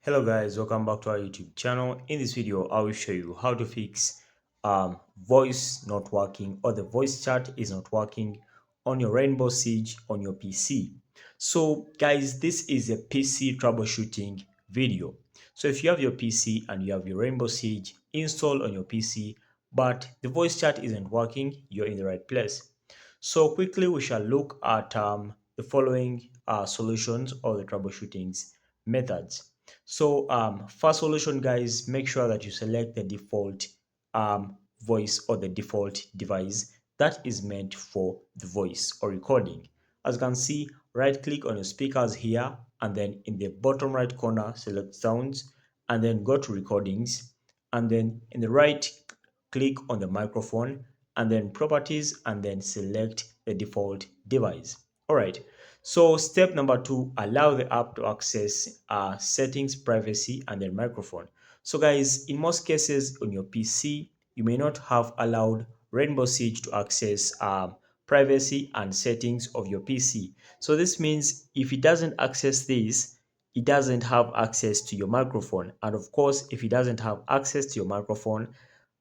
Hello guys, welcome back to our YouTube channel. In this video I will show you how to fix voice not working, or the voice chat is not working on your Rainbow Siege on your PC. So guys, this is a PC troubleshooting video. So if you have your PC and you have your Rainbow Siege installed on your PC but the voice chat isn't working, you're in the right place. So quickly we shall look at the following solutions or the troubleshootings methods. So first solution, guys, make sure that you select the default voice or the default device that is meant for the voice or recording. As you can see, right click on your speakers here, and then in the bottom right corner select sounds, and then go to recordings, and then in the right click on the microphone, and then properties, and then select the default device. All right, so step number 2, allow the app to access settings, privacy, and then microphone. So guys, in most cases on your PC, you may not have allowed Rainbow Siege to access privacy and settings of your PC. So this means if it doesn't access this, it doesn't have access to your microphone. And of course, if it doesn't have access to your microphone,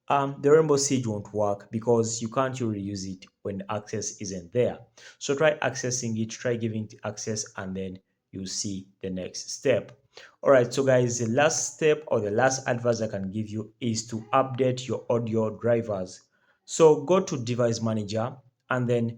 the Rainbow Siege won't work because you can't really use it when access isn't there. So try accessing it, try giving it access, and then you see the next step. All right, so guys, the last step or the last advice I can give you is to update your audio drivers. So go to Device Manager and then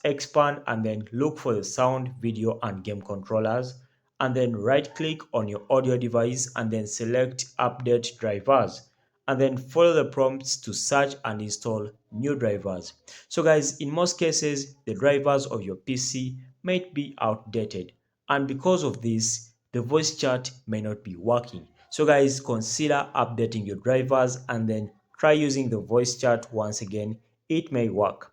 expand and then look for the sound, video, and game controllers, and then right click on your audio device and then select Update Drivers, and then follow the prompts to search and install new drivers. So guys, in most cases, the drivers of your PC might be outdated, and because of this, the voice chat may not be working. So guys, consider updating your drivers and then try using the voice chat once again. It may work.